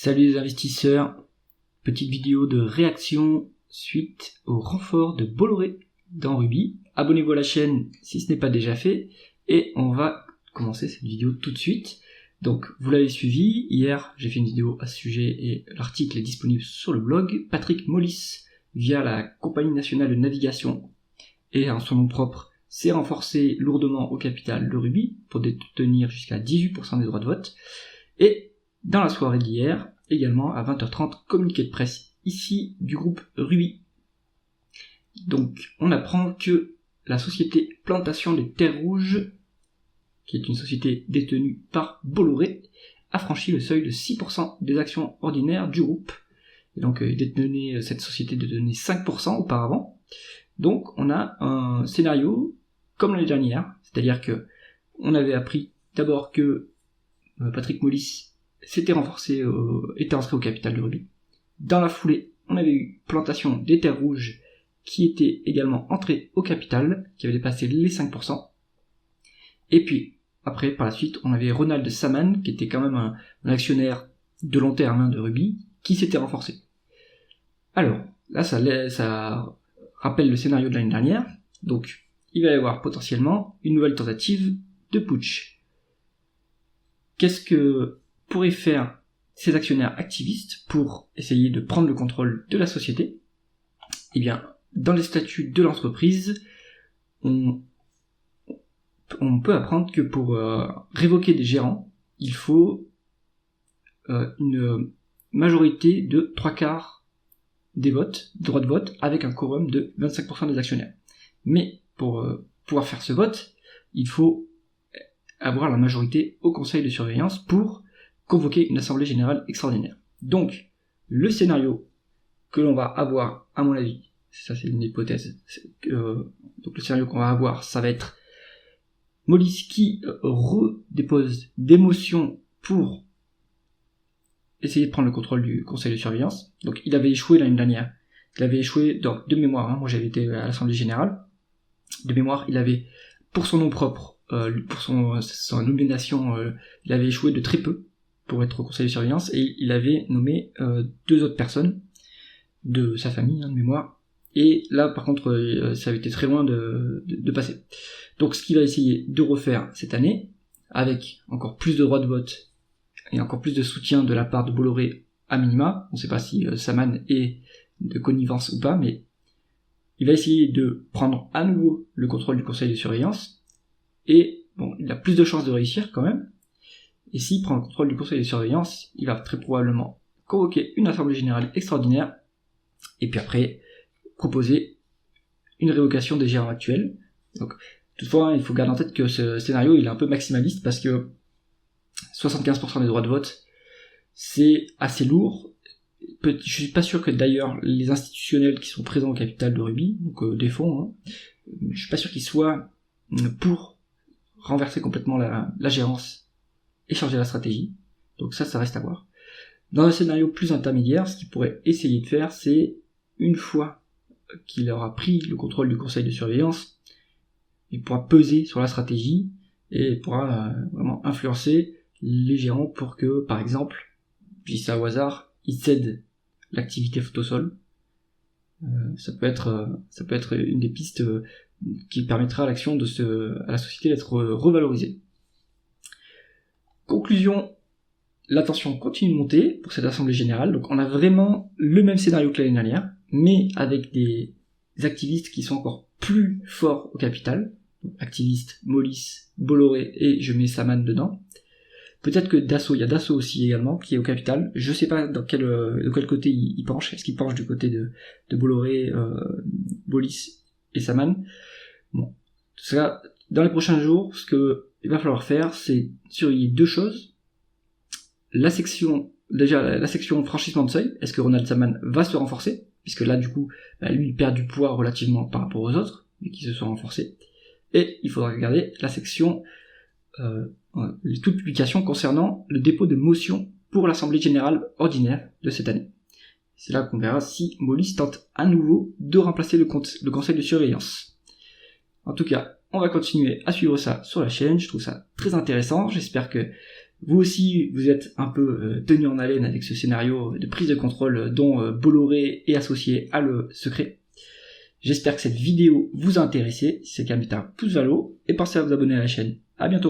Salut les investisseurs, petite vidéo de réaction suite au renfort de Bolloré dans Ruby. Abonnez-vous à la chaîne si ce n'est pas déjà fait et on va commencer cette vidéo tout de suite. Donc vous l'avez suivi, hier j'ai fait une vidéo à ce sujet et l'article est disponible sur le blog. Patrick Mollis, via la Compagnie nationale de navigation et en son nom propre, s'est renforcé lourdement au capital de Ruby pour détenir jusqu'à 18% des droits de vote. Et dans la soirée d'hier, également à 20h30, communiqué de presse ici du groupe Ruby. Donc on apprend que la société Plantation des Terres Rouges, qui est une société détenue par Bolloré, a franchi le seuil de 6% des actions ordinaires du groupe. Et donc cette société détenait 5% auparavant. Donc on a un scénario comme l'année dernière, c'est-à-dire que on avait appris d'abord que Patrick Mollis s'était renforcé, était entré au capital de Ruby. Dans la foulée, on avait eu Plantation des Terres Rouges qui était également entré au capital, qui avait dépassé les 5%. Et puis, après, par la suite, on avait Ronald Saman, qui était quand même un actionnaire de long terme de Ruby, qui s'était renforcé. Alors, là, ça rappelle le scénario de l'année dernière. Donc, il va y avoir potentiellement une nouvelle tentative de putsch. Qu'est-ce que pourraient faire ces actionnaires activistes pour essayer de prendre le contrôle de la société? Eh bien, dans les statuts de l'entreprise, on peut apprendre que pour révoquer des gérants, il faut une majorité de 3/4 des votes, droits de vote, avec un quorum de 25% des actionnaires. Mais pour pouvoir faire ce vote, il faut avoir la majorité au conseil de surveillance pour convoquer une assemblée générale extraordinaire. Donc, le scénario que l'on va avoir, à mon avis, ça c'est une hypothèse, donc le scénario qu'on va avoir, ça va être Mollis qui redépose des motions pour essayer de prendre le contrôle du conseil de surveillance. Donc il avait échoué l'année dernière. Il avait échoué de mémoire, moi j'avais été à l'assemblée générale. De mémoire, il avait, pour son nom propre, pour sa nomination, il avait échoué de très peu pour être au conseil de surveillance, et il avait nommé 2 autres personnes de sa famille, de mémoire, et là par contre ça avait été très loin de passer. Donc ce qu'il va essayer de refaire cette année, avec encore plus de droits de vote et encore plus de soutien de la part de Bolloré à minima, on ne sait pas si Saman est de connivence ou pas, mais il va essayer de prendre à nouveau le contrôle du conseil de surveillance, et bon, il a plus de chances de réussir quand même. Et s'il prend le contrôle du conseil de surveillance, il va très probablement convoquer une assemblée générale extraordinaire, et puis après, proposer une révocation des gérants actuels. Donc, toutefois, il faut garder en tête que ce scénario, il est un peu maximaliste, parce que 75% des droits de vote, c'est assez lourd. Je suis pas sûr que d'ailleurs, les institutionnels qui sont présents au capital de Ruby, donc des fonds, je suis pas sûr qu'ils soient pour renverser complètement la gérance et changer la stratégie. Donc ça reste à voir. Dans un scénario plus intermédiaire, ce qu'il pourrait essayer de faire, c'est, une fois qu'il aura pris le contrôle du conseil de surveillance, il pourra peser sur la stratégie et pourra vraiment influencer les gérants pour que, par exemple, je dis ça au hasard, ils cèdent l'activité Photosol. Ça peut être une des pistes qui permettra à l'action à la société d'être revalorisée. Conclusion, la tension continue de monter pour cette assemblée générale, donc on a vraiment le même scénario que l'année dernière, mais avec des activistes qui sont encore plus forts au capital, donc activistes, Mollis, Bolloré, et je mets Saman dedans. Peut-être que Dassault, il y a Dassault aussi également, qui est au capital, je sais pas de quel côté il penche, est-ce qu'il penche du côté de Bolloré, Mollis et Saman. Bon, ça, dans les prochains jours, ce que il va falloir faire, c'est surveiller 2 choses. La section franchissement de seuil, est-ce que Ronald Saman va se renforcer, puisque là du coup, lui il perd du poids relativement par rapport aux autres, mais qui se sont renforcés. Et il faudra regarder la section toute publication concernant le dépôt de motion pour l'assemblée générale ordinaire de cette année. C'est là qu'on verra si Mollis tente à nouveau de remplacer le conseil de surveillance. En tout cas, on va continuer à suivre ça sur la chaîne, je trouve ça très intéressant, j'espère que Vous aussi, vous êtes un peu tenu en haleine avec ce scénario de prise de contrôle dont Bolloré est associé à le secret. J'espère que cette vidéo vous a intéressé. Si c'est le cas, mettez un pouce vers le haut et pensez à vous abonner à la chaîne. À bientôt.